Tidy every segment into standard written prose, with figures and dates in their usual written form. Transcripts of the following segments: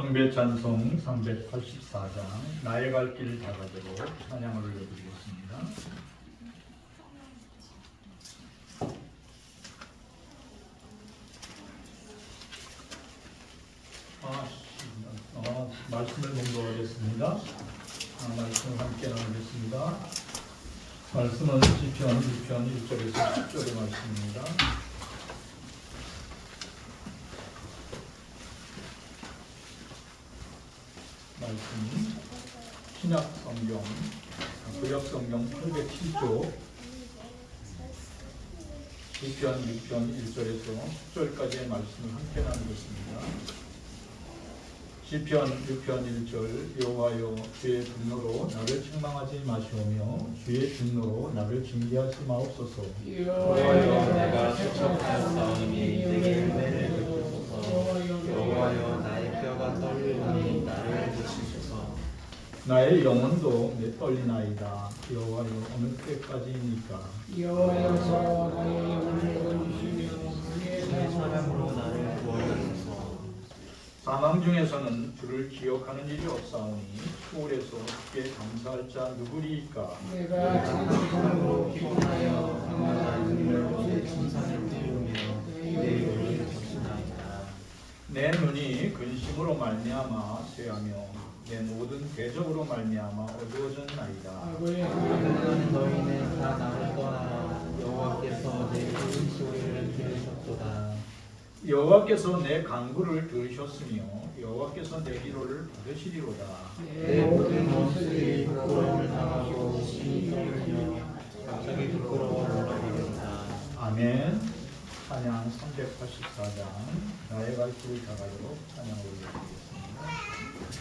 성배 찬송 384장 나의 갈 길 다가도록 찬양을 올려드리겠습니다. 말씀을 공부하겠습니다. 말씀을 함께 나누겠습니다. 말씀은 시편 1절에서 10절의 말씀입니다. 말씀은 신약 성경 구약 성경 807조 시편 1절에서 10절까지의 말씀을 함께 나누겠습니다. 시편 1절 여호와여 주의 분노로 나를 책망하지 마시오며 주의 진노로 나를 징계하지 마옵소서. 여호와여 내가 추척하였사오니 내게 은혜를 베푸소서. 여호와여 나의 뼈가 떨리오니 나를 고치소서. 나의 영혼도 내 떨리나이다. 여호와여 어느 때까지입니까? 여호와여서 나의 영혼을 건지시며 주의 사랑으로 나를 구하소서. 사망 중에서는 주를 기억하는 일이 없사오니 수월에서 주께 감사할 자 누구리이까? 내가 진실함으로 기뻐하여 강한 눈물로 감사를 드리며 내 요리를 적시나이다. 내 눈이 근심으로 말미암아 쇠하며 내 모든 궤적으로 말미암아 어두워졌나이다. 악을 너희는 다 나를 떠나라. 여호와께서 내 울음 소리를 들으셨도다. 여호와께서 내 간구를 들으셨으며 여호와께서 내 기도를 받으시리로다. 내 모든 모습이 부끄러움을 당하고 심히 떨리며 갑자기 부끄러워 놀라리로다. 아멘. 찬양 384장 나의 갈 길을 다가도록 찬양을 올려드리겠습니다.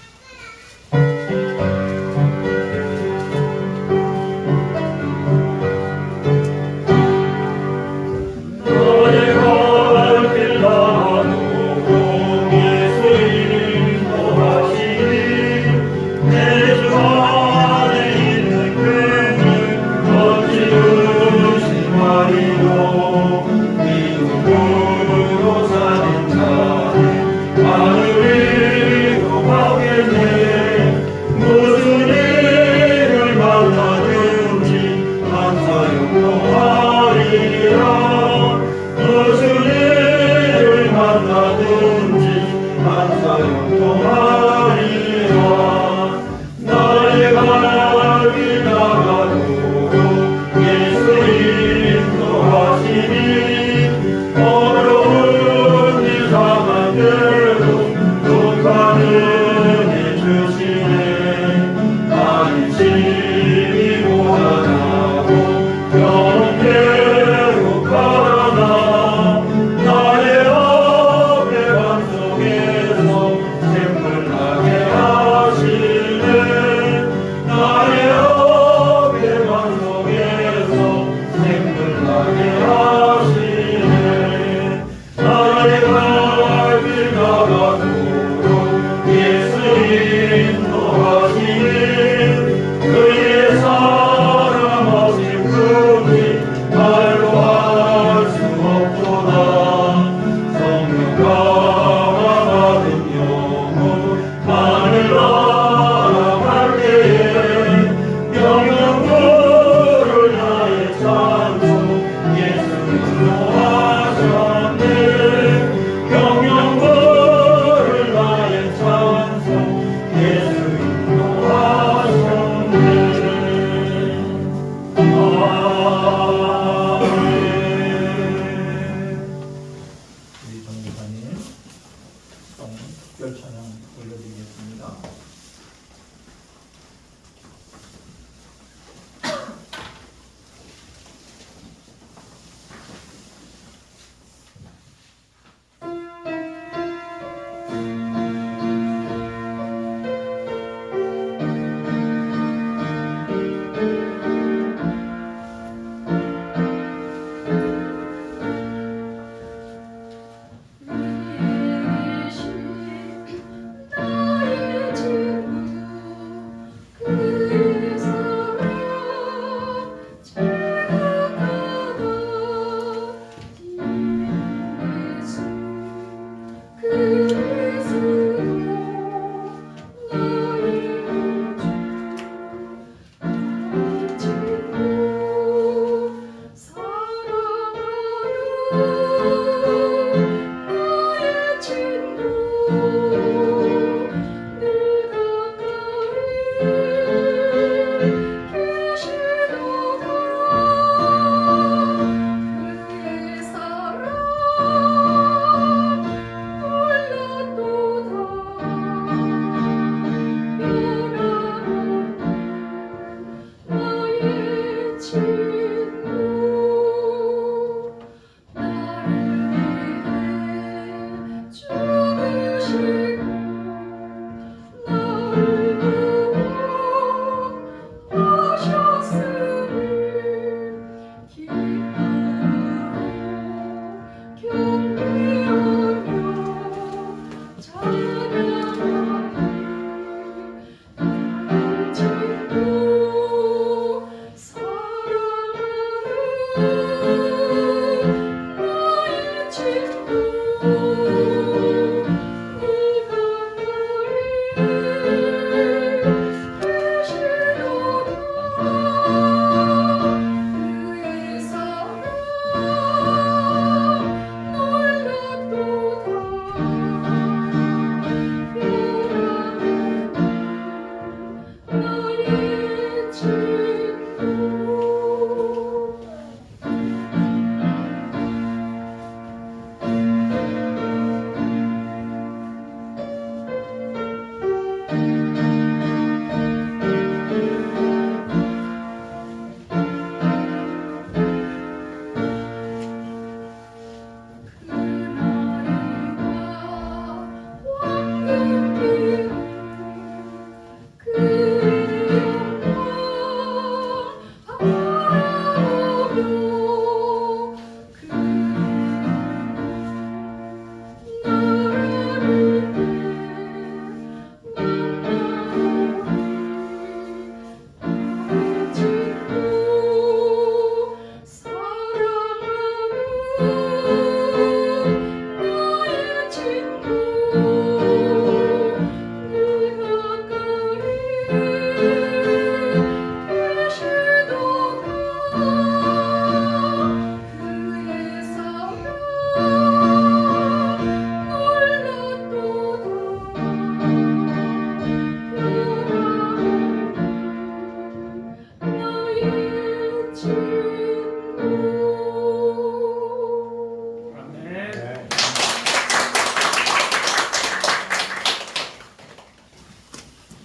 나의 주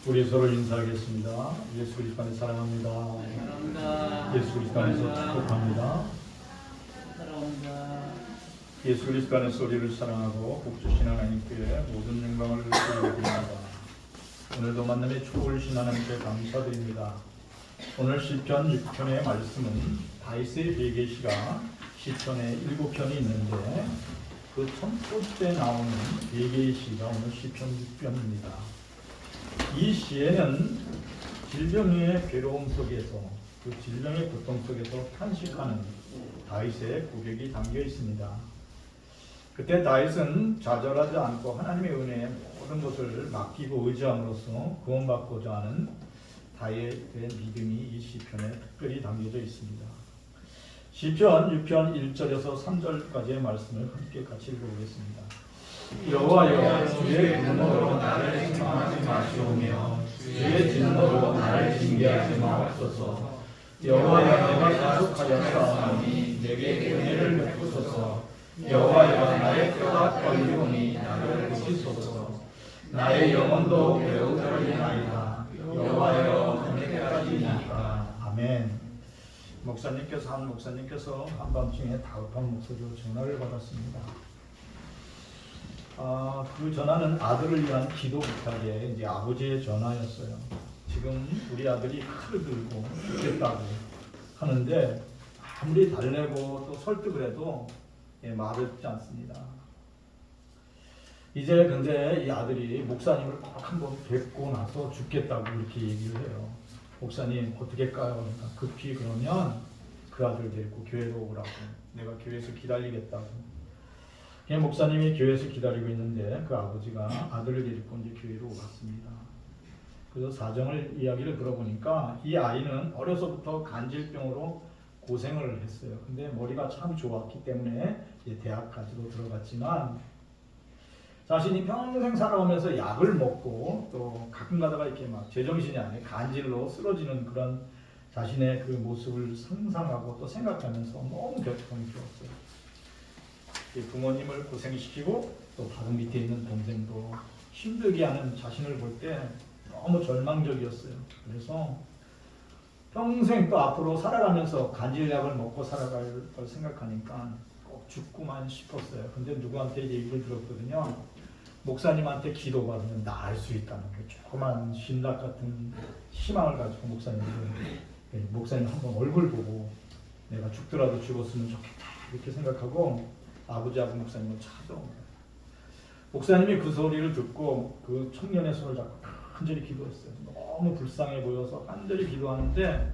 우리 서로 인사하겠습니다. 예수 그리스도 안에 사랑합니다. 사랑합니다. 예수 그리스도 안에서 축복합니다. 사랑합니다. 예수 그리스도 안에서 우리를 사랑하고 복 주신 하나님께 모든 영광을 돌려드립니다. 오늘도 만남의 축복을 주신 하나님께 감사드립니다. 오늘 시편 6편의 말씀은 다윗의 베개시가 시편에 7편이 있는데 그 첫 번째 나오는 베개의 시가 오늘 시편 6편입니다. 이 시에는 질병의 괴로움 속에서 그 질병의 고통 속에서 탄식하는 다윗의 고백이 담겨 있습니다. 그때 다윗은 좌절하지 않고 하나님의 은혜에 모든 것을 맡기고 의지함으로써 구원받고자 하는 다윗의 믿음이 이 시편에 특별히 담겨져 있습니다. 시편 6편 1절에서 3절까지의 말씀을 함께 같이 읽어보겠습니다. 여호와여, 주의 분노로 나를 책망하지 마시오며 주의 진노로 나를 징계하지 마옵소서. 여호와여, 내가 부족하였사오니 내게 은혜를 베푸소서. 여호와여, 나의 뼈가 떨리오니 나를 고치소서. 나의 영혼도 매우 떨리나이다. 여호와여, 언제까지니까. 아멘. 한 목사님께서 한밤중에 다급한 목소리로 전화를 받았습니다. 그 전화는 아들을 위한 기도 부탁에 이제 아버지의 전화였어요. 지금 우리 아들이 칼을 들고 죽겠다고 하는데 아무리 달래고 또 설득을 해도 말을 듣지 않습니다. 이제 근데 이 아들이 목사님을 꼭 한번 뵙고 나서 죽겠다고 이렇게 얘기를 해요. 목사님 어떻게 할까요? 그러니까 급히 그러면 그 아들 데리고 교회로 오라고. 내가 교회에서 기다리겠다고. 목사님이 교회에서 기다리고 있는데 그 아버지가 아들을 데리고 이제 교회로 왔습니다. 그래서 이야기를 들어보니까 이 아이는 어려서부터 간질병으로 고생을 했어요. 근데 머리가 참 좋았기 때문에 이제 대학까지도 들어갔지만 자신이 평생 살아오면서 약을 먹고 또 가끔 가다가 이렇게 막 제정신이 아니에 간질로 쓰러지는 그런 자신의 그 모습을 상상하고 또 생각하면서 너무 고통이 되었어요. 부모님을 고생시키고 또 바로 밑에 있는 동생도 힘들게 하는 자신을 볼 때 너무 절망적이었어요. 그래서 평생 또 앞으로 살아가면서 간질약을 먹고 살아갈 걸 생각하니까 꼭 죽고만 싶었어요. 근데 누구한테 얘기를 들었거든요. 목사님한테 기도받으면 나을 수 있다는 게 조그만 신락 같은 희망을 가지고 목사님 한번 얼굴 보고 내가 죽더라도 죽었으면 좋겠다 이렇게 생각하고 아버지하고 목사님을 찾아온 거예요. 목사님이 그 소리를 듣고 그 청년의 손을 잡고 간절히 기도했어요. 너무 불쌍해 보여서 간절히 기도하는데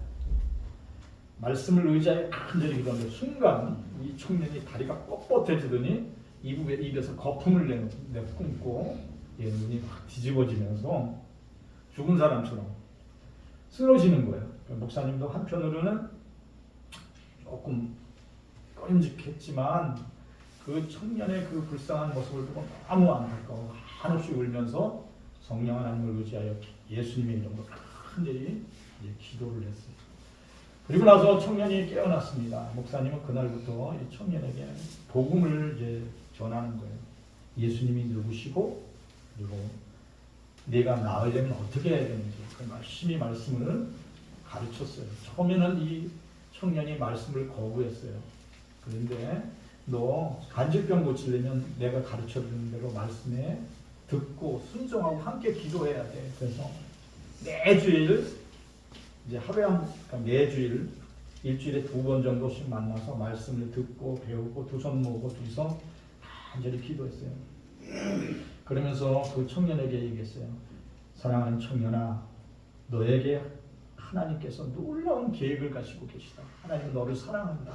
말씀을 의지하여 간절히 기도하는데 순간 이 청년이 다리가 뻣뻣해지더니 입에서 거품을 내뿜고 눈이 확 뒤집어지면서 죽은 사람처럼 쓰러지는 거예요. 목사님도 한편으로는 조금 꺼림직했지만 그 청년의 그 불쌍한 모습을 보고 너무 안타까워 한없이 울면서 성령 하나님을 의지하여 예수님의 이름으로 간절히 기도를 했어요. 그리고 나서 청년이 깨어났습니다. 목사님은 그날부터 이 청년에게 복음을 이제 전하는 거예요. 예수님이 누구시고 그리고 내가 나으려면 어떻게 해야 되는지 열심히 말씀을 가르쳤어요. 처음에는 이 청년이 말씀을 거부했어요. 그런데 너 간질병 고치려면 내가 가르쳐주는 대로 말씀에 듣고 순종하고 함께 기도해야 돼. 그래서 매주일 이제 그러니까 매주일 일주일에 2번 정도씩 만나서 말씀을 듣고 배우고 두 손 모으고 둘이서 간절히 기도했어요. 그러면서 그 청년에게 얘기했어요. 사랑하는 청년아, 너에게 하나님께서 놀라운 계획을 가지고 계시다. 하나님은 너를 사랑한다.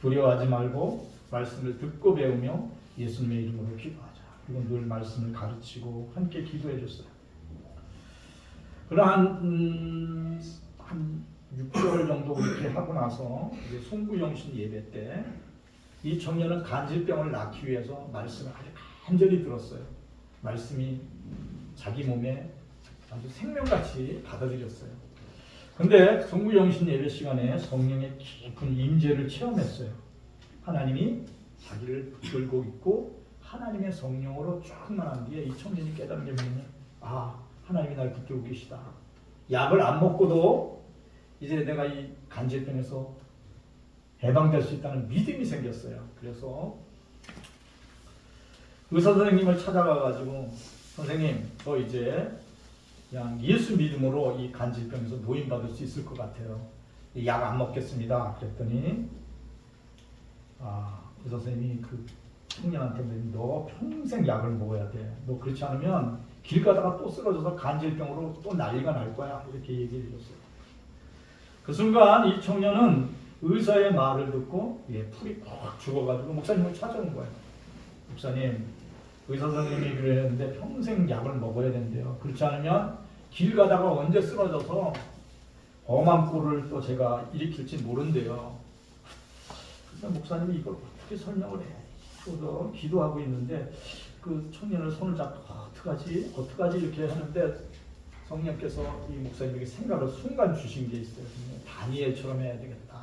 두려워하지 말고 말씀을 듣고 배우며 예수님의 이름으로 기도하자. 그리고 늘 말씀을 가르치고 함께 기도해 줬어요. 그러한 한 6개월 정도 그렇게 하고 나서 이제 송구영신 예배 때 이 청년은 간질병을 낫기 위해서 말씀을 아주 간절히 들었어요. 말씀이 자기 몸에 아주 생명같이 받아들였어요. 근데 송구영신 예배 시간에 성령의 깊은 임재를 체험했어요. 하나님이 자기를 붙들고 있고 하나님의 성령으로 충만한 뒤에 이 청년이 깨달은 게 뭐냐면 하나님이 날 붙들고 계시다. 약을 안 먹고도 이제 내가 이 간질병에서 해방될 수 있다는 믿음이 생겼어요. 그래서 의사 선생님을 찾아가가지고 선생님 저 이제 그냥 예수 믿음으로 이 간질병에서 노인받을 수 있을 것 같아요. 약 안 먹겠습니다. 그랬더니 의사 선생님이 그 청년한테 너 평생 약을 먹어야 돼. 너 그렇지 않으면 길 가다가 또 쓰러져서 간질병으로 또 난리가 날 거야. 이렇게 얘기해 줬어요. 그 순간 이 청년은 의사의 말을 듣고 풀이 꽉 죽어가지고 목사님을 찾아온 거예요. 목사님, 의사 선생님이 그랬는데 평생 약을 먹어야 된대요. 그렇지 않으면 길 가다가 언제 쓰러져서 험한 꼴을 또 제가 일으킬지 모른대요. 그래서 목사님이 이걸 어떻게 설명을 해? 저도 기도하고 있는데 그 청년을 손을 잡고 어떡하지 이렇게 하는데 성령께서 이 목사님에게 생각을 순간 주신 게 있어요. 다니엘처럼 해야 되겠다.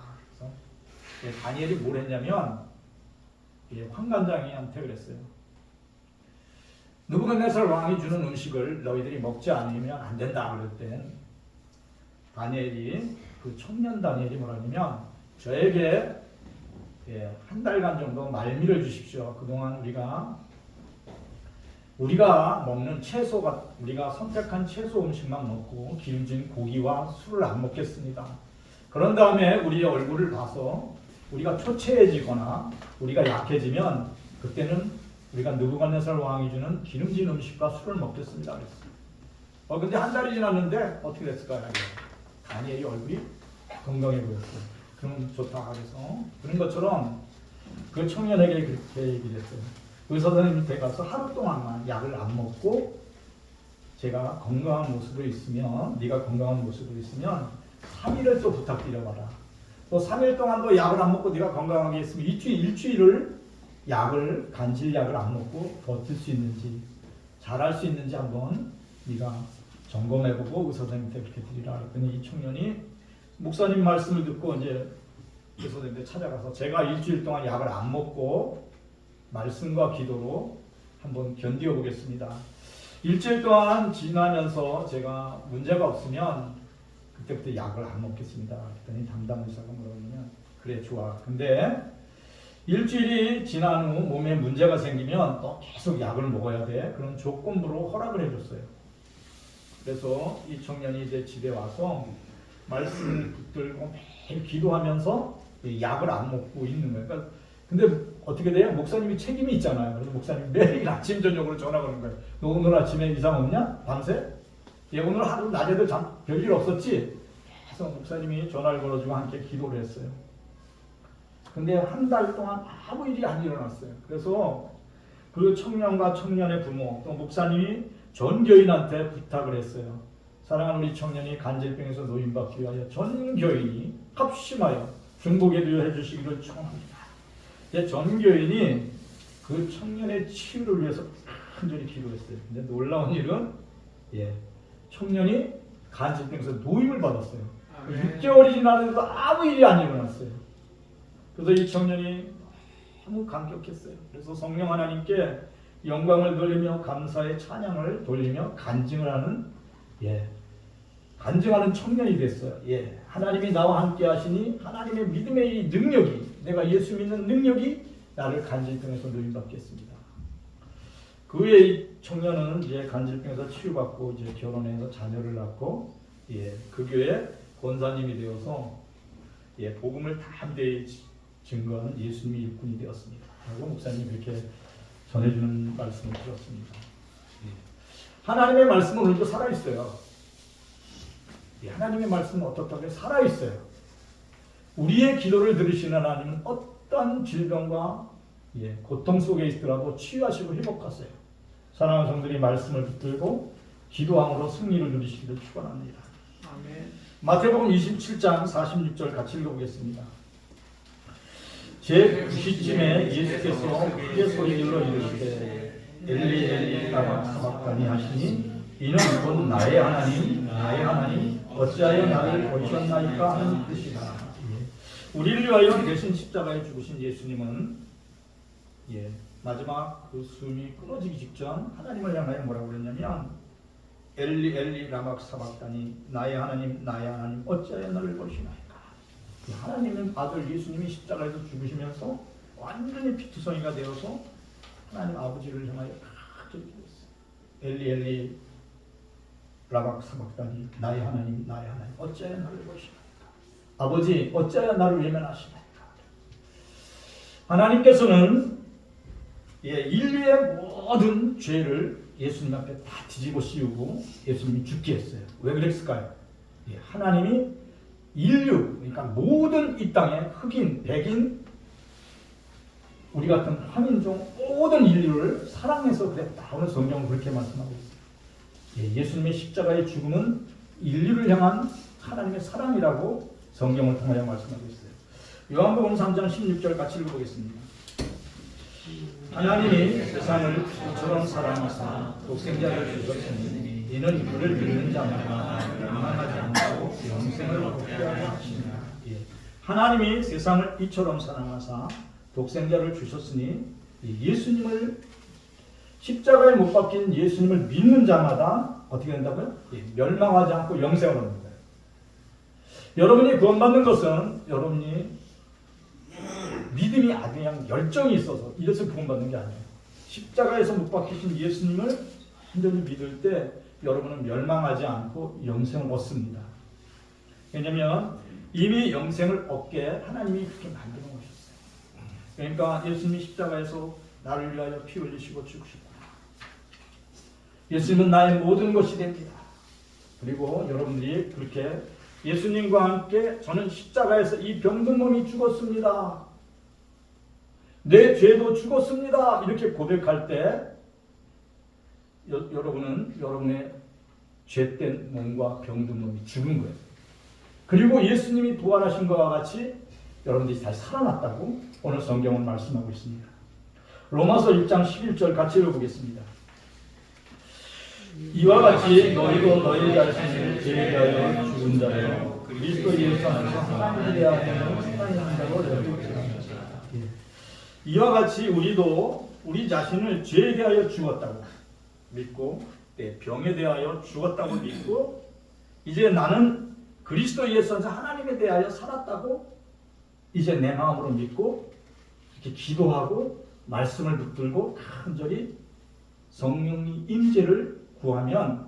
그래서 다니엘이 뭘 했냐면 환관장이한테 그랬어요. 느부갓네살 왕이 주는 음식을 너희들이 먹지 않으면 안 된다 그럴 땐 다니엘이 그 청년 다니엘이 뭐라냐면 저에게 한 달간 정도 말미를 주십시오. 그동안 우리가 먹는 채소가 우리가 선택한 채소 음식만 먹고 기름진 고기와 술을 안 먹겠습니다. 그런 다음에 우리의 얼굴을 봐서 우리가 초췌해지거나 우리가 약해지면 그때는 우리가 느부갓네살 왕이 주는 기름진 음식과 술을 먹겠습니다. 그랬어요. 근데 한 달이 지났는데 어떻게 됐을까요? 다니엘이 얼굴이 건강해 보였어요. 그럼 좋다 그래서 그런 것처럼 그 청년에게 그렇게 얘기를 했어요. 의사 선생님한테 가서 하루 동안만 약을 안 먹고 제가 건강한 모습으로 있으면 네가 건강한 모습으로 있으면 3일을 또 부탁드려봐라. 또 3일 동안도 약을 안 먹고 네가 건강하게 있으면 일주일을 간질약을 안 먹고 버틸 수 있는지 잘할 수 있는지 한번 네가 점검해보고 의사 선생님한테 그렇게 드리라. 그랬더니 이 청년이 목사님 말씀을 듣고 이제 의사 선생님한테 찾아가서 제가 일주일 동안 약을 안 먹고 말씀과 기도로 한번 견디어 보겠습니다. 일주일 동안 지나면서 제가 문제가 없으면 그때부터 약을 안 먹겠습니다. 그랬더니 담당 의사가 뭐라고 하냐면 그래 좋아. 근데 일주일이 지난 후 몸에 문제가 생기면 또 계속 약을 먹어야 돼. 그런 조건부로 허락을 해줬어요. 그래서 이 청년이 이제 집에 와서 말씀을 붙들고 매일 기도하면서 약을 안 먹고 있는 거예요. 그러니까 근데 어떻게 돼요? 목사님이 책임이 있잖아요. 그래서 목사님 매일 아침 저녁으로 전화 거는 거예요. 너 오늘 아침에 이상 없냐? 밤새? 오늘 하루 낮에도 별일 없었지? 그래서 목사님이 전화를 걸어주고 함께 기도를 했어요. 근데 한 달 동안 아무 일이 안 일어났어요. 그래서 그 청년과 청년의 부모 또 목사님이 전 교인한테 부탁을 했어요. 사랑하는 우리 청년이 간질병에서 노인받기 위하여 전 교인이 합심하여 중보기도 해주시기를 청합니다. 전 교인이 그 청년의 치유를 위해서 간절히 기도했어요. 근데 놀라운 일은 청년이 간질병에서 노임을 받았어요. 6개월이 지났는데도 아무 일이 안 일어났어요. 그래서 이 청년이 너무 감격했어요. 그래서 성령 하나님께 영광을 돌리며 감사의 찬양을 돌리며 간증하는 청년이 됐어요. 하나님이 나와 함께 하시니 하나님의 믿음의 이 능력이 내가 예수 믿는 능력이 나를 간질병에서 노임받게 했습니다. 그 후에 이 청년은 이제 간질병에서 치유받고 이제 결혼해서 자녀를 낳고 그 교회 권사님이 되어서 복음을 담대히 증거하는 예수님의 일꾼이 되었습니다. 라고 목사님이 그렇게 전해주는 말씀을 들었습니다. 하나님의 말씀은 오늘도 살아있어요. 하나님의 말씀은 어떻다고요? 살아있어요. 우리의 기도를 들으시는 하나님은 어떤 질병과 고통 속에 있더라도 치유하시고 회복하세요. 사랑하는 성들이 말씀을 붙들고 기도함으로 승리를 누리시기를 축원합니다. 아멘. 마태복음 27장 46절 같이 읽어보겠습니다. 제9시쯤에 예수께서 크게 소리질러 이르시되 엘리 엘리 라마 사박다니 하시니 이는 곧 나의 하나님 어찌하여 나를 버리셨나이까 하는 뜻이다. 우리를 위하여 대신 십자가에 죽으신 예수님은 마지막 그 숨이 끊어지기 직전 하나님을 향하여 뭐라고 그랬냐면 엘리 엘리 라막 사박다니 나의 하나님 어찌하여 나를 버리시나이까. 하나님은 아들 예수님이 십자가에서 죽으시면서 완전히 피투성이가 되어서 하나님 아버지를 향하여 크게 기도했어요. 엘리 엘리 라막 사박다니 나의 하나님 어찌하여 나를 버리시나이까. 아버지 어찌하여 나를 외면하시나이까. 하나님께서는 인류의 모든 죄를 예수님 앞에 다 뒤집어 씌우고 예수님이 죽게 했어요. 왜 그랬을까요? 하나님이 인류, 그러니까 모든 이 땅의 흑인, 백인, 우리 같은 화민종 모든 인류를 사랑해서 그랬다. 오늘 성경은 그렇게 말씀하고 있어요. 예수님의 십자가의 죽음은 인류를 향한 하나님의 사랑이라고 성경을 통하여 말씀하고 있어요. 요한복음 3장 16절 같이 읽어보겠습니다. 하나님이 세상을 이처럼 사랑하사 독생자를 주셨으니 이는 그를 믿는 자마다 멸망하지 않고 영생을 얻게 하려 하시니라. 하나님이 세상을 이처럼 사랑하사 독생자를 주셨으니 예수님을 십자가에 못 박힌 예수님을 믿는 자마다 어떻게 된다고요? 멸망하지 않고 영생을 얻는 거예요. 여러분이 구원받는 것은 여러분이 믿음이 아주 그냥 열정이 있어서 이래서 구원받는 게 아니에요. 십자가에서 못 박히신 예수님을 완전히 믿을 때 여러분은 멸망하지 않고 영생을 얻습니다. 왜냐하면 이미 영생을 얻게 하나님이 그렇게 만들어 놓으셨어요. 그러니까 예수님이 십자가에서 나를 위하여 피 흘리시고 죽으셨다. 예수님은 나의 모든 것이 됩니다. 그리고 여러분들이 그렇게 예수님과 함께 저는 십자가에서 이 병든 몸이 죽었습니다. 내 죄도 죽었습니다. 이렇게 고백할 때 여러분은 여러분의 죄된 몸과 병든 몸이 죽은 거예요. 그리고 예수님이 부활하신 것과 같이 여러분들이 다시 살아났다고 오늘 성경은 말씀하고 있습니다. 로마서 1장 11절 같이 읽어보겠습니다. 이와 같이 너희도 너희 자신을 죄에 대하여 죽은 자여 그리스도 예수 안에서 하나님에 대하여 생각한다고 여기고 이와 같이 우리도 우리 자신을 죄에 대하여 죽었다고 믿고 내 병에 대하여 죽었다고 믿고 이제 나는 그리스도 예수 안에서 하나님에 대하여 살았다고 이제 내 마음으로 믿고 이렇게 기도하고 말씀을 붙들고 간절히 성령의 임재를 구하면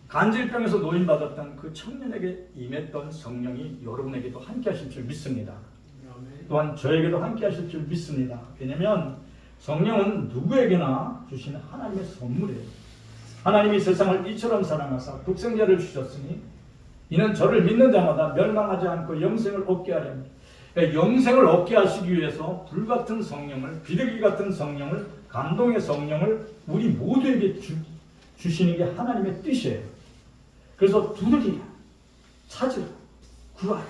간질병에서 노인받았던 그 청년에게 임했던 성령이 여러분에게도 함께 하실 줄 믿습니다. 또한 저에게도 함께 하실 줄 믿습니다. 왜냐하면 성령은 누구에게나 주시는 하나님의 선물이에요. 하나님이 세상을 이처럼 사랑하사 독생자를 주셨으니 이는 저를 믿는 자마다 멸망하지 않고 영생을 얻게 하려 합니다. 영생을 얻게 하시기 위해서 불같은 성령을, 비둘기 같은 성령을, 감동의 성령을 우리 모두에게 주시는 게 하나님의 뜻이에요. 그래서 두드리라, 찾으라, 구하라.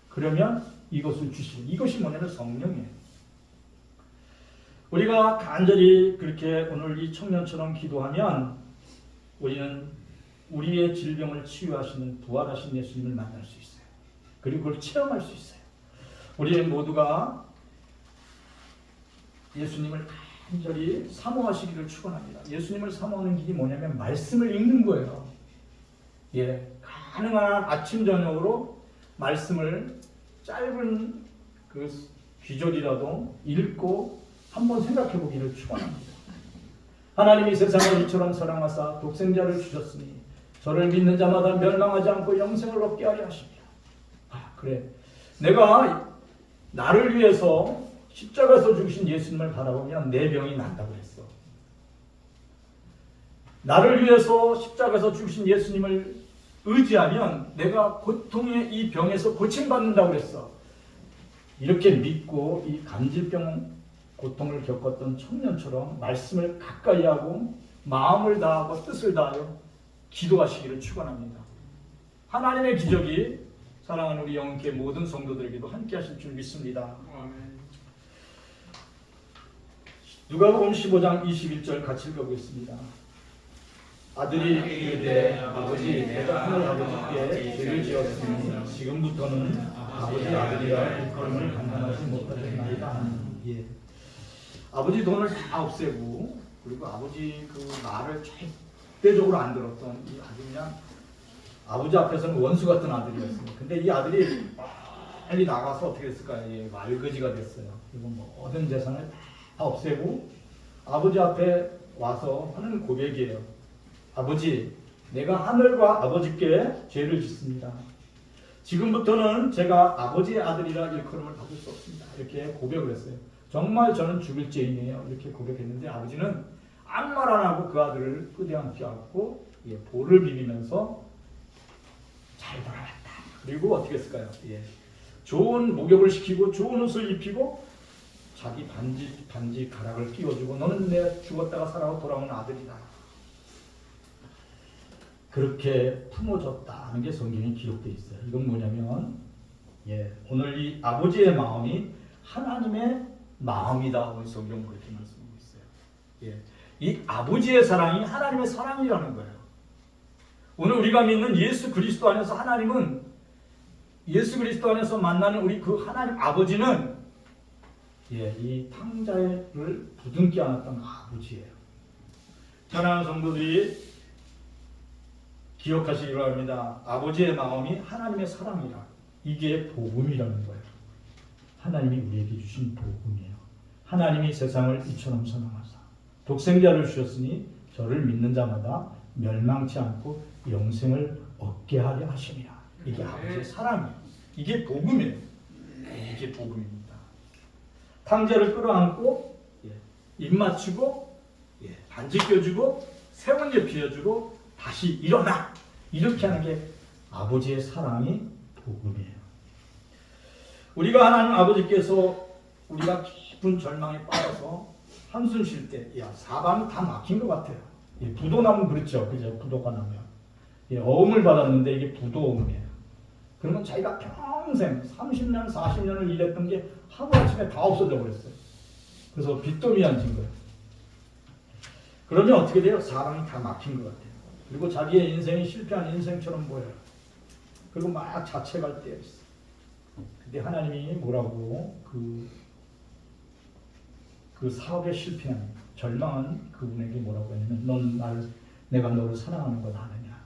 그러면 이것을 주시는, 이것이 뭐냐면 성령이에요. 우리가 간절히 그렇게 오늘 이 청년처럼 기도하면 우리는 우리의 질병을 치유하시는 부활하신 예수님을 만날 수 있어요. 그리고 그걸 체험할 수 있어요. 우리 모두가 예수님을 간절히 사모하시기를 축원합니다. 예수님을 사모하는 길이 뭐냐면 말씀을 읽는 거예요. 가능한 아침 저녁으로 말씀을 짧은 그 귀절이라도 읽고 한번 생각해 보기를 축원합니다. 하나님이 세상을 이처럼 사랑하사 독생자를 주셨으니 저를 믿는 자마다 멸망하지 않고 영생을 얻게 하려 하십니다. 그래, 내가 나를 위해서 십자가에서 죽으신 예수님을 바라보면 내 병이 난다고 그랬어. 나를 위해서 십자가에서 죽으신 예수님을 의지하면 내가 고통의 이 병에서 고침받는다고 그랬어. 이렇게 믿고 이 간질병 고통을 겪었던 청년처럼 말씀을 가까이 하고 마음을 다하고 뜻을 다하여 기도하시기를 축원합니다. 하나님의 기적이 사랑하는 우리 영계 모든 성도들에게도 함께 하실 줄 믿습니다. 누가복음 15장 21절 같이 읽어보겠습니다. 아들이 이르되 아버지 내가 하늘 아버지께 죄를 지었으니 지금부터는 아버지 아들이라 일컬음을 감당하지 못하겠나이다. 아버지 돈을 다 없애고 그리고 아버지 그 말을 절대적으로 안 들었던 이 아주 그냥 아버지 앞에서는 원수 같은 아들이었어요. 근데 이 아들이 빨리 나가서 어떻게 했을까요? 예, 말거지가 됐어요. 그리고 모든 재산을 다 없애고 아버지 앞에 와서 하는 고백이에요. 아버지, 내가 하늘과 아버지께 죄를 짓습니다. 지금부터는 제가 아버지의 아들이라 일컬음을 받을 수 없습니다. 이렇게 고백을 했어요. 정말 저는 죽을 죄인이에요. 이렇게 고백했는데 아버지는 아무 말 안 하고 그 아들을 끄대 안고 안고 예, 볼을 비비면서 잘 돌아갔다. 그리고 어떻게 했을까요? 예, 좋은 목욕을 시키고 좋은 옷을 입히고 자기 반지 가락을 끼워주고 너는 내가 죽었다가 살아서 돌아오는 아들이다. 그렇게 품어줬다는 게 성경에 기록되어 있어요. 이건 뭐냐면 예, 오늘 이 아버지의 마음이 하나님의 마음이다. 오늘 성경 그렇게 말씀하고 있어요. 예, 이 아버지의 사랑이 하나님의 사랑이라는 거예요. 오늘 우리가 믿는 예수 그리스도 안에서 하나님은 예수 그리스도 안에서 만나는 우리 그 하나님 아버지는 예, 이 탕자를 부둥켜 안았던 아버지예요. 사랑하는 성도들이 기억하시기 바랍니다. 아버지의 마음이 하나님의 사랑이라. 이게 복음이라는 거예요. 하나님이 우리에게 주신 복음이에요. 하나님이 세상을 이처럼 사랑하사 독생자를 주셨으니 저를 믿는 자마다 멸망치 않고 영생을 얻게 하려 하심이라. 이게 아버지의 사랑이에요. 이게 복음이에요. 이게 복음입니다. 탕자를 끌어안고 입 맞추고 반지 껴주고 새 옷 입혀주고 다시 일어나! 이렇게 하는 게 아버지의 사랑이 복음이에요. 우리가 하나님 아버지께서 우리가 깊은 절망에 빠져서 한숨 쉴 때, 야, 사방이 다 막힌 것 같아요. 예, 부도나면 그렇죠. 그죠? 부도가 나면. 예, 어음을 받았는데 이게 부도어음이에요. 그러면 자기가 평생 30년, 40년을 일했던 게 하루아침에 다 없어져 버렸어요. 그래서 빚더미 앉은 거예요. 그러면 어떻게 돼요? 사방이 다 막힌 것 같아요. 그리고 자기의 인생이 실패한 인생처럼 보여요. 그리고 막 자책할 때가 있어. 근데 하나님이 뭐라고 그 사업에 실패한 절망한 그분에게 뭐라고 했냐면 내가 너를 사랑하는 것 아느냐.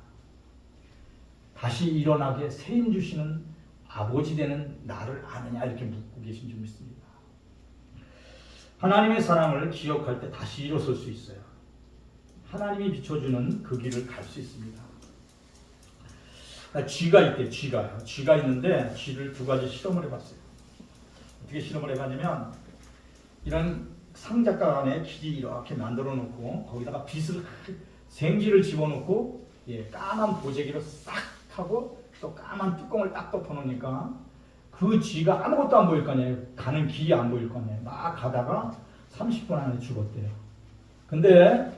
다시 일어나게 새 힘 주시는 아버지 되는 나를 아느냐 이렇게 묻고 계신 줄 믿습니다. 하나님의 사랑을 기억할 때 다시 일어설 수 있어요. 하나님이 비춰주는 그 길을 갈 수 있습니다. 쥐가 있대, 쥐가요. 쥐가 있는데 쥐를 두 가지 실험을 해봤어요. 어떻게 실험을 해봤냐면 이런 상자가 안에 길이 이렇게 만들어 놓고 거기다가 빗을 생쥐를 집어넣고 까만 보재기로 싹 하고 또 까만 뚜껑을 딱 덮어놓으니까 그 쥐가 아무것도 안 보일 거 아니에요. 가는 길이 안 보일 거 아니에요. 막 가다가 30분 안에 죽었대요. 근데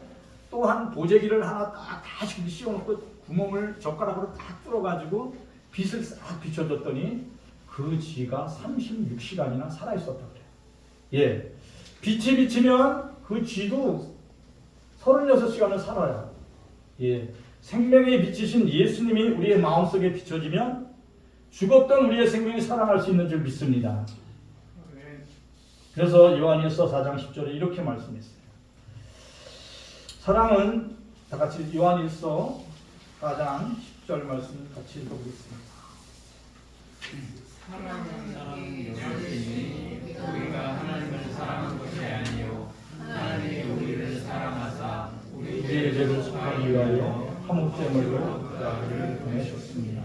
또한 보재기를 하나 딱 다시 씌워놓고 구멍을 젓가락으로 딱 뚫어가지고 빛을 싹 비춰줬더니 그 쥐가 36시간이나 살아있었다고 그래요. 예, 빛이 비치면 그 쥐도 36시간을 살아요. 예, 생명의 빛이신 예수님이 우리의 마음속에 비춰지면 죽었던 우리의 생명이 살아날 수 있는 줄 믿습니다. 그래서 요한일서 4장 10절에 이렇게 말씀했어요. 사랑은 다 같이 요한일서 4장 10절 말씀 같이 읽어보겠습니다. 사랑은 이것이니 우리가 하나님을 사랑한 것이 아니요 하나님이 우리를 사랑하사 우리의 죄를 속하기 위하여 한목제물로 그 아들을 보내셨습니다.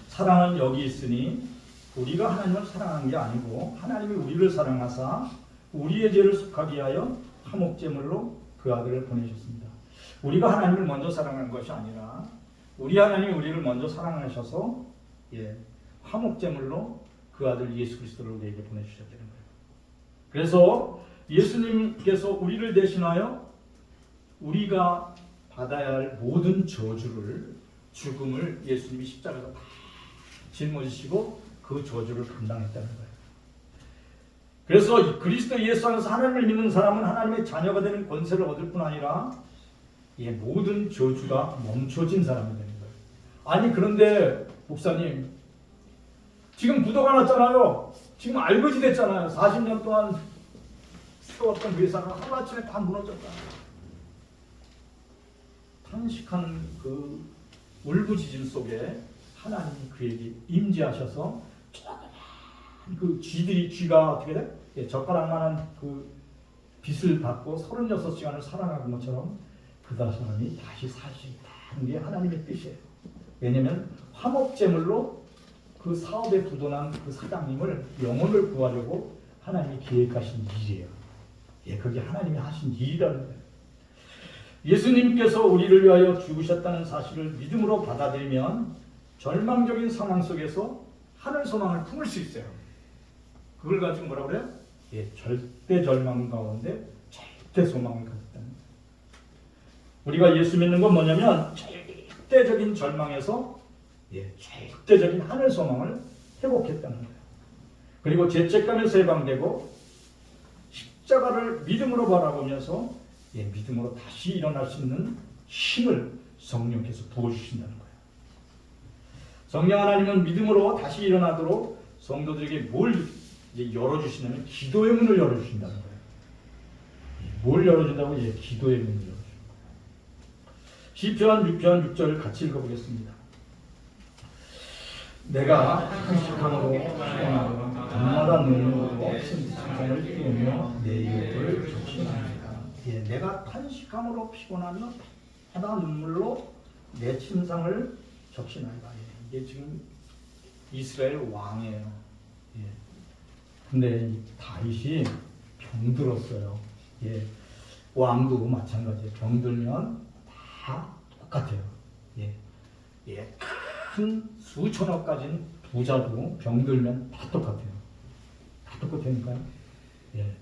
사랑은 여기 있으니 우리가 하나님을 사랑한 게 아니고 하나님이 우리를 사랑하사 우리의 죄를 속하기 위하여 화목제물로 그 아들을 보내셨습니다. 우리가 하나님을 먼저 사랑한 것이 아니라 우리 하나님이 우리를 먼저 사랑하셔서 화목제물로 그 아들 예수 그리스도를 우리에게 보내주셨다는 거예요. 그래서 예수님께서 우리를 대신하여 우리가 받아야 할 모든 저주를 죽음을 예수님이 십자가에서 다 짊어지시고 그 저주를 감당했다는 거예요. 그래서 그리스도 예수 안에서 하나님을 믿는 사람은 하나님의 자녀가 되는 권세를 얻을 뿐 아니라 모든 저주가 멈춰진 사람이 되는 거예요. 아니 그런데 목사님 지금 부도가 났잖아요. 지금 알거지 됐잖아요. 40년 동안 세웠던 회사가 하루아침에 다 무너졌잖아요. 탄식하는 그 울부짖음 속에 하나님이 그에게 임재하셔서 그 쥐가 어떻게 돼? 예, 젓가락만한 그 빛을 받고 36시간을 살아가는 것처럼 그 사람이 다시 살 수 있다는 게 하나님의 뜻이에요. 왜냐하면 화목제물로 그 사업에 부도난 그 사장님을 영혼을 구하려고 하나님이 계획하신 일이에요. 예, 그게 하나님이 하신 일이라는 거예요. 예수님께서 우리를 위하여 죽으셨다는 사실을 믿음으로 받아들이면 절망적인 상황 속에서 하늘 소망을 품을 수 있어요. 그걸 가지고 뭐라 그래요? 예, 절대 절망 가운데 절대 소망을 갖았다는 거예요. 우리가 예수 믿는 건 뭐냐면 절대적인 절망에서 예, 절대적인 하늘 소망을 회복했다는 거예요. 그리고 죄책감에서 해방되고 십자가를 믿음으로 바라보면서 예, 믿음으로 다시 일어날 수 있는 힘을 성령께서 부어주신다는 거예요. 성령 하나님은 믿음으로 다시 일어나도록 성도들에게 뭘 이제 열어주시냐면 기도의 문을 열어주신다는 거예요. 뭘 열어준다고? 예, 기도의 문을 열어주는 거예요. 시편 6편 6절 같이 읽어보겠습니다. 내가 탄식함으로 피곤하고 밤마다 눈물로 심장을 띄우며 내 욕을 조심합니다. 예, 내가 탄식함으로 피곤하며 밤마다 눈물로 내 침상을 적시나이다. 예, 이게 지금 이스라엘 왕이에요. 예. 근데 다윗이 병들었어요. 예, 왕도 마찬가지예요. 병들면 다 똑같아요. 예, 예, 큰 수천억 가진 부자도 병들면 다 똑같아요. 다 똑같으니까요. 예.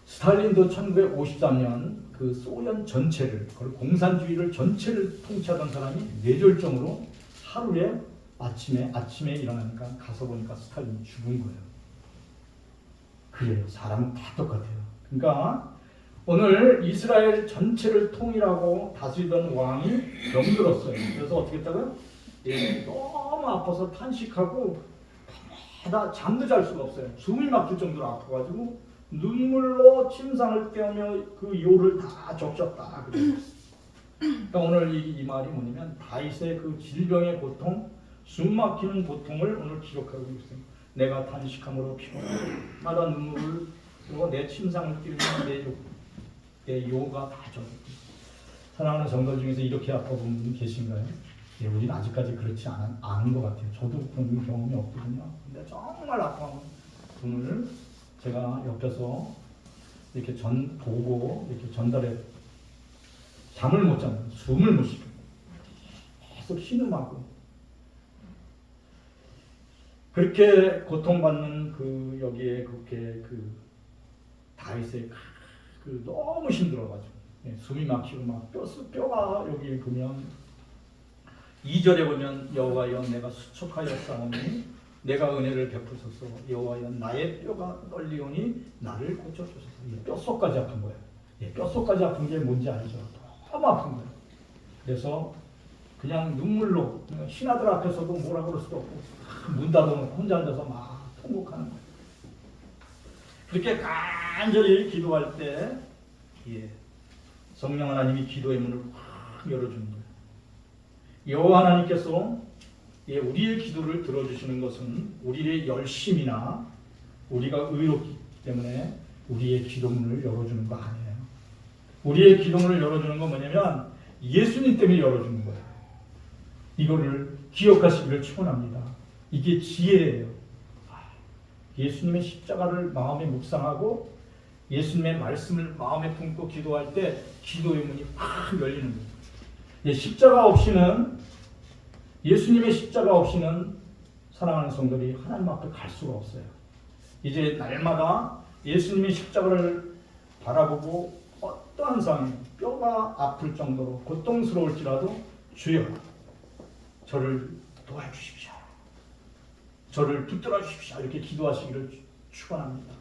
스탈린도 1953년 그 소련 전체를, 그리고 공산주의를 전체를 통치하던 사람이 뇌졸중으로 하루에 아침에 일어나니까 가서 보니까 스탈린이 죽은 거예요. 그래요. 사람은 다 똑같아요. 그러니까 오늘 이스라엘 전체를 통일하고 다스리던 왕이 병들었어요. 그래서 어떻게 했다고요? 예, 너무 아파서 탄식하고 밤마다 잠도 잘 수가 없어요. 숨이 막힐 정도로 아파가지고 눈물로 침상을 떼우며 그 요를 다 적셨다. 그러니까 오늘 이 말이 뭐냐면 다윗의 그 질병의 고통, 숨 막히는 고통을 오늘 기록하고 있어요. 내가 탄식함으로 피곤하다 눈물을 그리고 내 침상을 띄우며 내 요가 다 적었다. 사랑하는 성도 중에서 이렇게 아파 본 분 계신가요? 예, 우리는 아직까지 그렇지 않은 것 같아요. 저도 그런 경험이 없거든요. 근데 정말 아파하는 분을 제가 옆에서 이렇게 보고 이렇게 전달해 잠을 못 자는, 숨을 못 쉬고 계속 신음하고 그렇게 고통받는 그 여기에 그렇게 그 다윗의 그 너무 힘들어가지고 예, 숨이 막히고 막 뼈가 여기 보면 2절에 보면 여호와여 내가 수척하였사오니 내가 은혜를 베푸소서 여호와여 나의 뼈가 떨리오니 나를 고쳐주소서. 예, 뼛속까지 아픈 거예요. 예, 뼛속까지 아픈 게 뭔지 알죠? 너무 아픈 거예요. 그래서 그냥 눈물로 그냥 신하들 앞에서도 뭐라 그럴 수도 없고 문 닫아놓고 혼자 앉아서 막 통곡하는 거예요. 그렇게 간절히 기도할 때 예, 성령 하나님이 기도의 문을 확 열어주는 거예요. 여호와 하나님께서 예, 우리의 기도를 들어주시는 것은 우리의 열심이나 우리가 의롭기 때문에 우리의 기도문을 열어주는 거 아니에요. 우리의 기도문을 열어주는 건 뭐냐면 예수님 때문에 열어주는 거예요. 이거를 기억하시기를 축원합니다. 이게 지혜예요. 예수님의 십자가를 마음에 묵상하고 예수님의 말씀을 마음에 품고 기도할 때 기도의 문이 확 열리는 거예요. 예, 십자가 없이는 예수님의 십자가 없이는 사랑하는 성도들이 하나님 앞에 갈 수가 없어요. 이제 날마다 예수님의 십자가를 바라보고 어떠한 상황, 뼈가 아플 정도로 고통스러울지라도 주여 저를 도와주십시오. 저를 붙들어 주십시오. 이렇게 기도하시기를 축원합니다.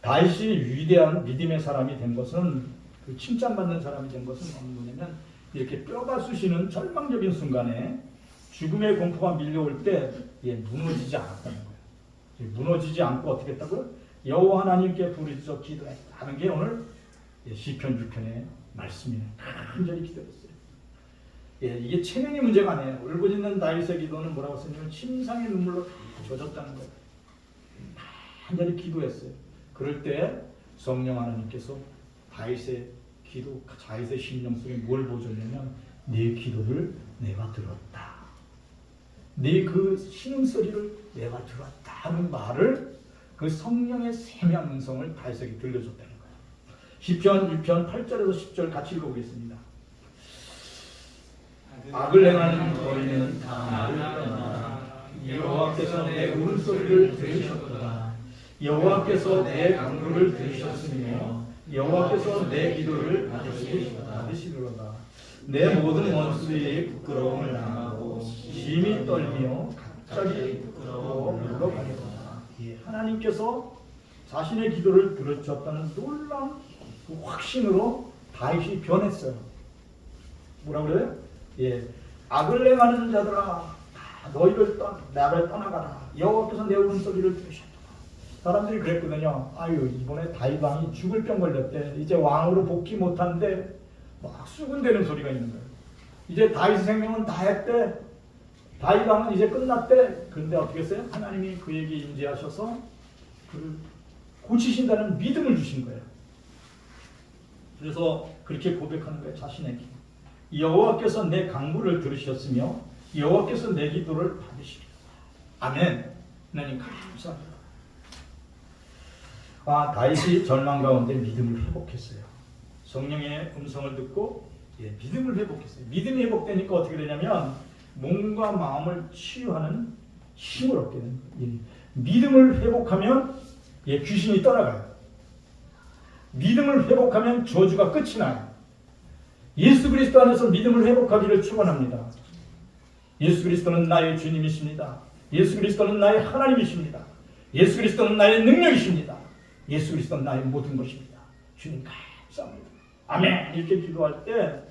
다윗이 위대한 믿음의 사람이 된 것은 그 칭찬받는 사람이 된 것은 뭐냐면 이렇게 뼈가 쑤시는 절망적인 순간에 죽음의 공포가 밀려올 때 무너지지 않았다는 거예요. 무너지지 않고 어떻게 했다고요? 여호와 하나님께 부르짖어 기도했다는 게 오늘 시편 6편의 말씀이에요. 간절히 기도했어요. 예, 이게 체면의 문제가 아니에요. 울부짖는 다윗의 기도는 뭐라고 쓰냐면 침상의 눈물로 다 젖었다는 거예요. 간절히 기도했어요. 그럴 때 성령 하나님께서 다윗의 기도, 다윗의 심령 속에 뭘 보여줬냐면 네 기도를 내가 들었다. 네 그 신음소리를 내가 들었다 하는 말을 그 성령의 세미한 음성을 다윗에게 들려줬다는 거예요. 시편 6편 8절에서 10절 같이 읽어보겠습니다. 악을 행하는 너희는 다 나를 떠나라. 여호와께서 내 울음소리를 들으셨도다. 여호와께서 내 간구를 들으셨으며 여호와께서 내 기도를 받으시리로다. 내 모든 원수의 부끄러움을 당하고 심히 떨며 갑자기 부끄러워 물러가리로다. 하나님께서 자신의 기도를 들으셨다는 놀라운 그 확신으로 다윗이 변했어요. 뭐라 그래요? 악을 행하는 자들아 너희를 나를 떠나가라. 여호와께서 내 울음소리를 들으셨다. 사람들이 그랬거든요. 아유 이번에 다윗 왕이 죽을 병 걸렸대. 이제 왕으로 복귀 못한데 막 수군대는 소리가 있는 거예요. 이제 다윗의 생명은 다 했대. 다윗 왕은 이제 끝났대. 그런데 어떻게 했어요? 하나님이 그에게 임재하셔서 그를 고치신다는 믿음을 주신 거예요. 그래서 그렇게 고백하는 거예요. 자신에게. 여호와께서 내 간구를 들으셨으며 여호와께서 내 기도를 받으시리라. 아멘. 하나님 감사합니다. 다윗이 절망 가운데 믿음을 회복했어요. 성령의 음성을 듣고 믿음을 회복했어요. 믿음이 회복되니까 어떻게 되냐면 몸과 마음을 치유하는 힘을 얻게 되는 거예요. 믿음을 회복하면 귀신이 떠나가요. 믿음을 회복하면 저주가 끝이 나요. 예수 그리스도 안에서 믿음을 회복하기를 축원합니다. 예수 그리스도는 나의 주님이십니다. 예수 그리스도는 나의 하나님이십니다. 예수 그리스도는 나의 능력이십니다. 예수 그리스도는 나의 모든 것입니다. 주님 감사합니다. 아멘. 이렇게 기도할 때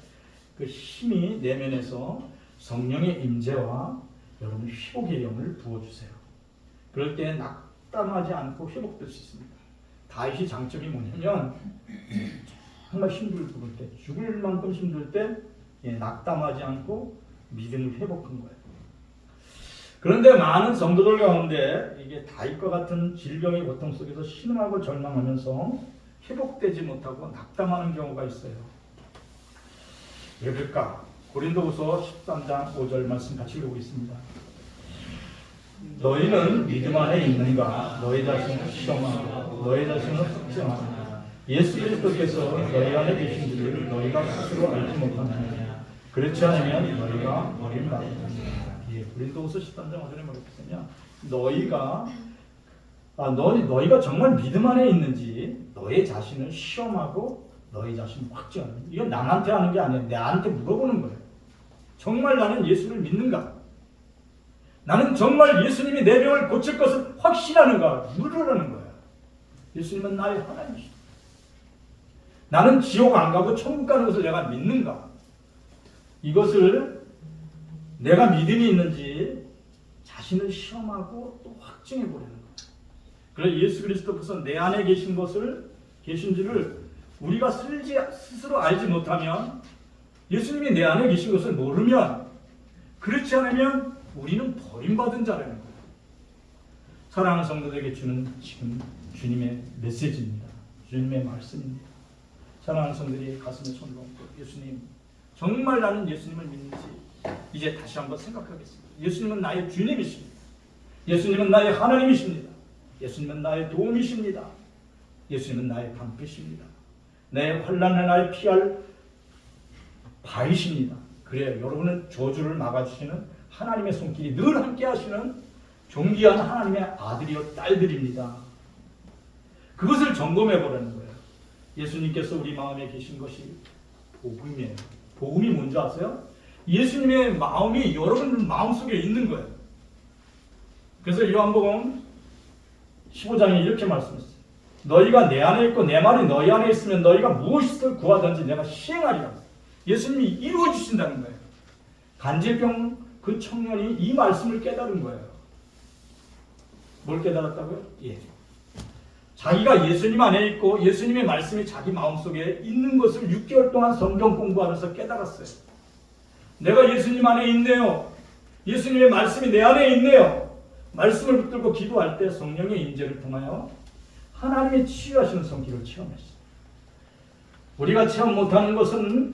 그 힘이 내면에서 성령의 임재와 여러분 회복의 영을 부어주세요. 그럴 때 낙담하지 않고 회복될 수 있습니다. 다윗이 장점이 뭐냐면 정말 힘들고 그럴 때 죽을 만큼 힘들 때 낙담하지 않고 믿음을 회복한 거예요. 그런데 많은 성도들 가운데 이게 다윗과 같은 질병의 고통 속에서 신음하고 절망하면서 회복되지 못하고 낙담하는 경우가 있어요. 왜 그럴까? 고린도후서 13장 5절 말씀 같이 읽어보겠습니다. 너희는 믿음 안에 있는가? 너희 자신을 시험하고 너희 자신을 확증하라. 예수 그리스도께서 너희 안에 계신 줄을 너희가 스스로 알지 못하느냐? 그렇지 않으면 너희가 버림받으리라. 고린도후서 13장 5절에 뭐라고 했냐? 너희가 정말 믿음 안에 있는지 너희 자신을 시험하고 너희 자신을 확증하는. 이건 남한테 하는 게 아니에요. 나한테 물어보는 거예요. 정말 나는 예수를 믿는가? 나는 정말 예수님이 내 병을 고칠 것을 확신하는가? 물으라는 거예요. 예수님은 나의 하나님이십니다. 나는 지옥 안 가고 천국 가는 것을 내가 믿는가? 이것을 내가 믿음이 있는지 자신을 시험하고 또 확증해 보려는 거예요. 그래서 예수 그리스도께서 내 안에 계신지를 우리가 스스로 알지 못하면, 예수님이 내 안에 계신 것을 모르면, 그렇지 않으면 우리는 버림받은 자라는 거예요. 사랑하는 성도들에게 주는 지금 주님의 메시지입니다. 주님의 말씀입니다. 사랑하는 성도들이 가슴에 손을 얹고, 예수님, 정말 나는 예수님을 믿는지 이제 다시 한번 생각하겠습니다. 예수님은 나의 주님이십니다. 예수님은 나의 하나님이십니다. 예수님은 나의 도움이십니다. 예수님은 나의 방패십니다. 내 환난을 날 피할 바위십니다. 그래요. 여러분은 저주를 막아주시는 하나님의 손길이 늘 함께 하시는 존귀한 하나님의 아들이요 딸들입니다. 그것을 점검해 보라는 거예요. 예수님께서 우리 마음에 계신 것이 복음이에요. 복음이 뭔지 아세요? 예수님의 마음이 여러분 마음속에 있는 거예요. 그래서 요한복음 15장에 이렇게 말씀했어요. 너희가 내 안에 있고 내 말이 너희 안에 있으면 너희가 무엇을 구하든지 내가 시행하리라. 예수님이 이루어 주신다는 거예요. 간질병 그 청년이 이 말씀을 깨달은 거예요. 뭘 깨달았다고요? 자기가 예수님 안에 있고 예수님의 말씀이 자기 마음속에 있는 것을 6개월 동안 성경 공부하면서 깨달았어요. 내가 예수님 안에 있네요. 예수님의 말씀이 내 안에 있네요. 말씀을 붙들고 기도할 때 성령의 임재를 통하여 하나님의 치유하시는 성기를 체험했어요. 우리가 체험 못하는 것은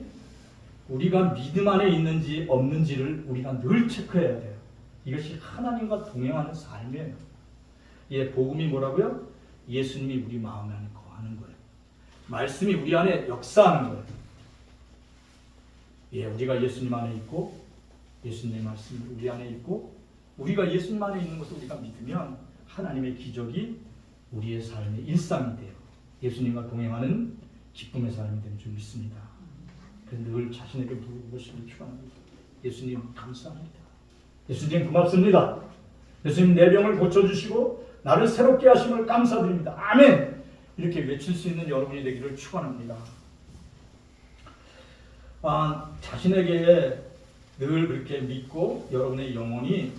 우리가 믿음 안에 있는지 없는지를 우리가 늘 체크해야 돼요. 이것이 하나님과 동행하는 삶이에요. 예, 복음이 뭐라고요? 예수님이 우리 마음 안에 거하는 거예요. 말씀이 우리 안에 역사하는 거예요. 예, 우리가 예수님 안에 있고 예수님의 말씀이 우리 안에 있고 우리가 예수님 안에 있는 것을 우리가 믿으면 하나님의 기적이 우리의 삶의 일상이 돼요. 예수님과 동행하는 기쁨의 삶이 되는 줄 믿습니다. 그래서 늘 자신에게 물어보시길 축원합니다. 예수님 감사합니다. 예수님 고맙습니다. 예수님 내 병을 고쳐주시고 나를 새롭게 하심을 감사드립니다. 아멘. 이렇게 외칠 수 있는 여러분이 되기를 축원합니다. 자신에게 늘 그렇게 믿고 여러분의 영혼이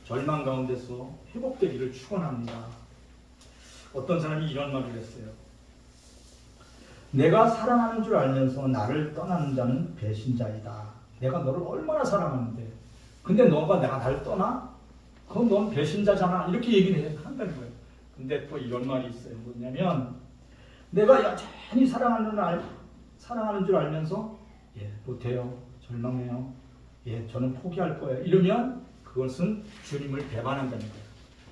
절망 가운데서 회복되기를 축원합니다. 어떤 사람이 이런 말을 했어요. 내가 사랑하는 줄 알면서 나를 떠나는 자는 배신자이다. 내가 너를 얼마나 사랑하는데 근데 너가 나를 떠나? 그럼 넌 배신자잖아. 이렇게 얘기를 한다는 거예요. 근데 또 이런 말이 있어요. 뭐냐면 내가 여전히 사랑하는 줄 알면서 못해요. 절망해요. 저는 포기할 거예요. 이러면 그것은 주님을 배반한다는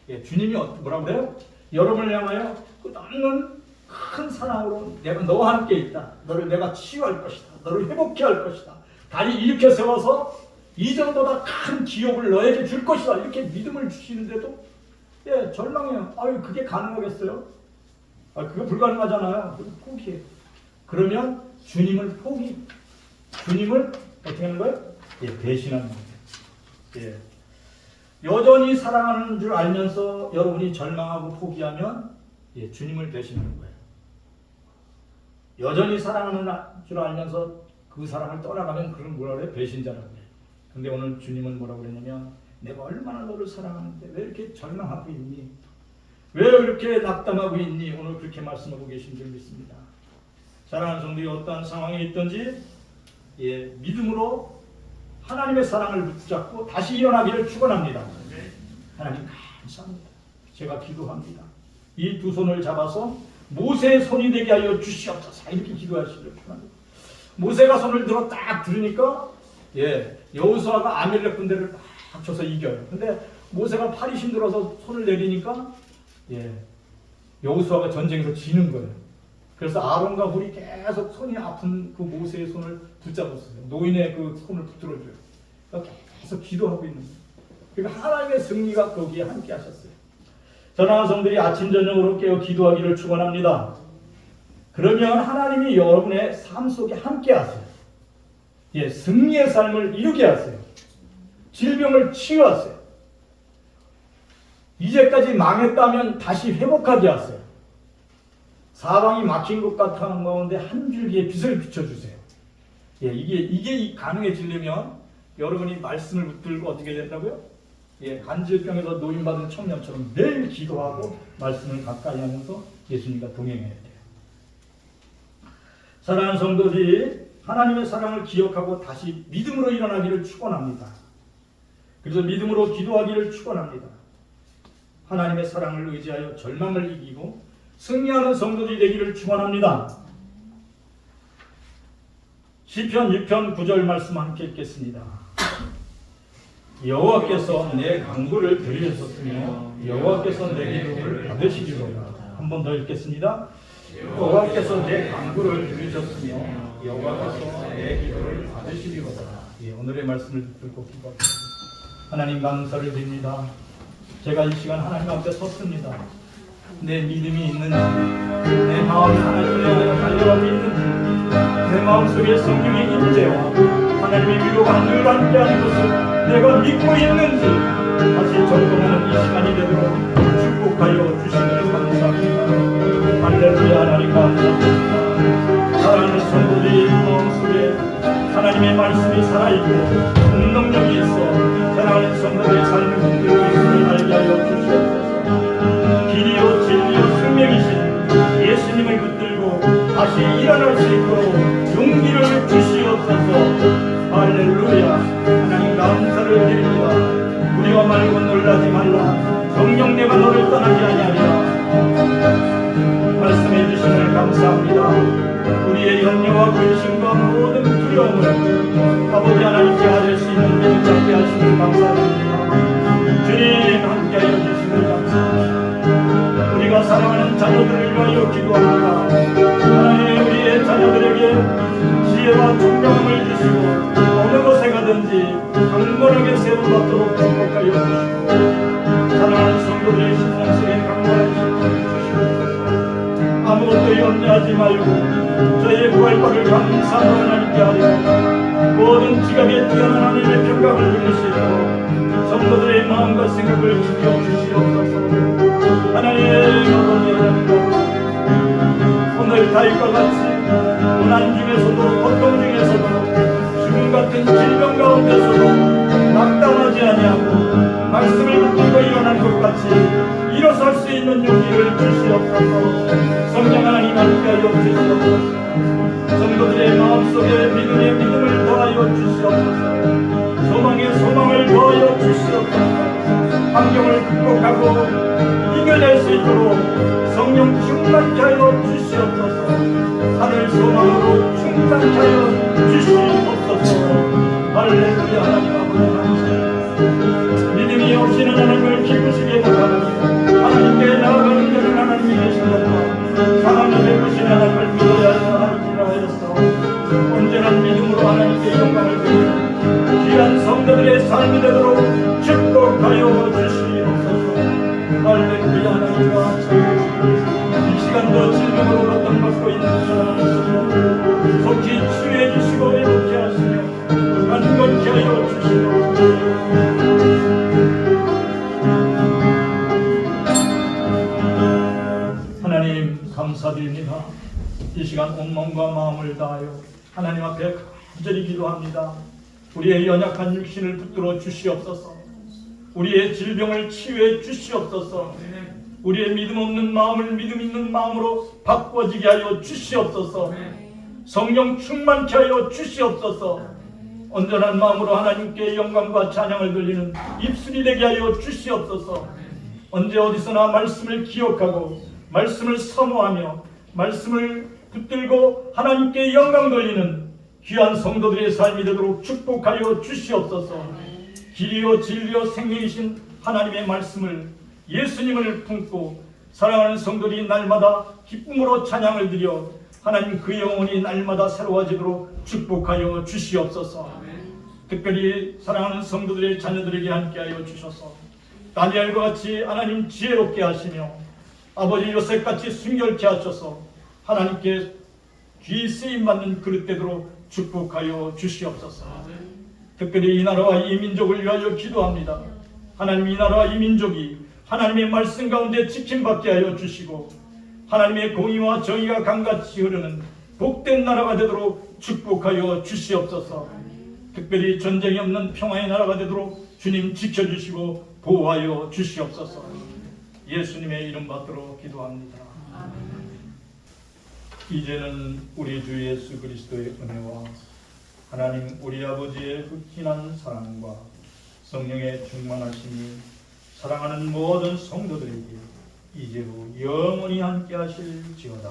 거예요. 주님이 뭐라고 그래요? 여러분을 향하여 끝없는 큰 사랑으로 내가 너와 함께 있다. 너를 내가 치유할 것이다. 너를 회복케 할 것이다. 다시 일으켜 세워서 이전보다 큰 기업을 너에게 줄 것이다. 이렇게 믿음을 주시는데도 절망해요. 그게 가능하겠어요? 그게 불가능하잖아요. 포기해요. 그러면 주님을 어떻게 하는 거예요? 배신하는 거예요. 여전히 사랑하는 줄 알면서 여러분이 절망하고 포기하면 주님을 배신하는 거예요. 여전히 사랑하는 줄 알면서 그 사랑을 떠나가면 그런 뭐라 그래요? 배신자라고 해요. 근데 오늘 주님은 뭐라고 그러냐면 내가 얼마나 너를 사랑하는데 왜 이렇게 절망하고 있니? 왜 이렇게 낙담하고 있니? 오늘 그렇게 말씀하고 계신 줄 믿습니다. 사랑하는 성도들이 어떠한 상황에 있든지 믿음으로 하나님의 사랑을 붙잡고 다시 일어나기를 축원합니다. 하나님 감사합니다. 제가 기도합니다. 이 두 손을 잡아서 모세의 손이 되게 하여 주시옵소서. 이렇게 기도하시기를 축원합니다. 모세가 손을 들어 딱 들으니까 여호수아가 아말렉 군대를 딱 쳐서 이겨요. 근데 모세가 팔이 힘들어서 손을 내리니까 여호수아가 전쟁에서 지는 거예요. 그래서 아론과 훌이 계속 손이 아픈 그 모세의 손을 붙잡았어요. 노인의 그 손을 붙들어줘요. 그러니까 계속 기도하고 있는 거예요. 그러니까 하나님의 승리가 거기에 함께 하셨어요. 사랑하는 성들이 아침 저녁으로 깨어 기도하기를 축원합니다. 그러면 하나님이 여러분의 삶 속에 함께 하세요. 승리의 삶을 이루게 하세요. 질병을 치유하세요. 이제까지 망했다면 다시 회복하게 하세요. 사방이 막힌 것 같은 가운데 한 줄기의 빛을 비춰주세요. 이게 가능해지려면 여러분이 말씀을 붙들고 어떻게 된다고요? 간질병에서 노인받은 청년처럼 매일 기도하고 말씀을 가까이 하면서 예수님과 동행해야 돼요. 사랑하는 성도들이 하나님의 사랑을 기억하고 다시 믿음으로 일어나기를 축원합니다. 그래서 믿음으로 기도하기를 축원합니다. 하나님의 사랑을 의지하여 절망을 이기고 승리하는 성도들이 되기를 축원합니다. 시편 6편 9절 말씀 함께 읽겠습니다. 여호와께서 내 간구를 들으셨으며 여호와께서 내 기도를 받으시리로다. 한 번 더 읽겠습니다. 여호와께서 내 간구를 들으셨으며 여호와께서 내 기도를 받으시리로다. 오늘의 말씀을 듣고 기도합니다. 하나님 감사를 드립니다. 제가 이 시간 하나님 앞에 섰습니다. 내 믿음이 있는지, 내 마음이 하나님을 향하여 달려가고 있는지, 내 마음속에 성령의 임재와 하나님의 위로가 늘 함께하는 것을 내가 믿고 있는지 다시 점검하는 이 시간이 되도록 축복하여 주시기를 감사합니다. 할렐루야. 하나님 감사합니다. 사랑하는 성도들이 마음속에 하나님의 말씀이 살아있고 능력이 있어 사랑하는 성도들의 삶을 흔들고 있음을 알게 하여 주시옵소서. 길이요 진리요 생명이신 다시 일어날 수 있도록 용기를 주시옵소서. 할렐루야. 하나님 감사를 드립니다. 우리가 말고 놀라지 말라. 성령 내가 너를 떠나지 아니하리라. 말씀해 주심을 감사합니다. 우리의 염려와 근심과 모든 두려움을 아버지 하나님께 아뢰 수 있는 믿음 갖게 하심을 감사드립니다. 주님 함께하여 주심을 감사합니다. 우리가 사랑하는 자녀들을 위하여 기도합니다. 하나님 우리의 자녀들에게 지혜와 총명함을 주시고 어느 곳에 가든지 강건하게 세움받도록 축복하여 주시고 사랑하는 성도들의 신앙 속에 강건하게 주시옵소서. 아무것도 염려하지 말고 저희의 부활과를 감사하는 하나님께 하리라. 모든 지각에 뛰어난 하나님의 평강을 누릴 수 있도록 성도들의 마음과 생각을 지켜주시옵소서. 하나님 아버지 하나님 오늘 다윗과 같이 고난 중에서도 고통 중에서도 죽음 같은 질병 가운데서도 낙담하지 아니하고 말씀을 붙들고 일어난 것 같이 일어설 수 있는 용기를 주시옵소서. 성령 하나님 함께하여 주시옵소서. 성도들의 마음속에 믿음의 믿음을 더하여 주시옵소서. 소망의 소망을 더하여 주시옵소서. 환경을 극복하고 이겨낼 수 있도록 성령 충만케 하여 주시옵소서. 하늘 소망으로 충만케 하여 주시옵소서. 할렐루야. 하나님 아버지 감사합니다. 믿음이 없이는 하나님을 기쁘시게 못하고 하나님께 나아가는 데는 하나님이 계신다. 사랑을 베푸신 하나님을 믿어야 하리라 하였어. 온전한 믿음으로 하나님께 영광을 드리는 귀한 성도들의 삶이 되도록 축복하여 주시옵소서. 할렐루야. 하나님 감사합니다. 이 시간도 질병으로 고통받고 있는 사람을 속히 치유해 주시고 회복케 하시며 안건케 하여 주시옵소서. 하나님 감사드립니다. 이 시간 온 몸과 마음을 다하여 하나님 앞에 간절히 기도합니다. 우리의 연약한 육신을 붙들어 주시옵소서. 우리의 질병을 치유해 주시옵소서. 우리의 믿음 없는 마음을 믿음 있는 마음으로 바꿔지게 하여 주시옵소서. 성령 충만케 하여 주시옵소서. 온전한 마음으로 하나님께 영광과 찬양을 돌리는 입술이 되게 하여 주시옵소서. 언제 어디서나 말씀을 기억하고 말씀을 사모하며 말씀을 붙들고 하나님께 영광 돌리는 귀한 성도들의 삶이 되도록 축복하여 주시옵소서. 길이요 진리요 생명이신 하나님의 말씀을 예수님을 품고 사랑하는 성도들이 날마다 기쁨으로 찬양을 드려 하나님 그 영혼이 날마다 새로워지도록 축복하여 주시옵소서. 특별히 사랑하는 성도들의 자녀들에게 함께하여 주셔서 다니엘과 같이 하나님 지혜롭게 하시며 아버지 요셉같이 순결케 하셔서 하나님께 귀 쓰임받는 그릇 되도록 축복하여 주시옵소서. 특별히 이 나라와 이 민족을 위하여 기도합니다. 하나님 이 나라와 이 민족이 하나님의 말씀 가운데 지킴받게 하여 주시고 하나님의 공의와 정의가 강같이 흐르는 복된 나라가 되도록 축복하여 주시옵소서. 특별히 전쟁이 없는 평화의 나라가 되도록 주님 지켜주시고 보호하여 주시옵소서. 예수님의 이름 받들어 기도합니다. 이제는 우리 주 예수 그리스도의 은혜와 하나님 우리 아버지의 극진한 사랑과 성령의 충만하심이 사랑하는 모든 성도들에게 이제로 영원히 함께 하실지어다.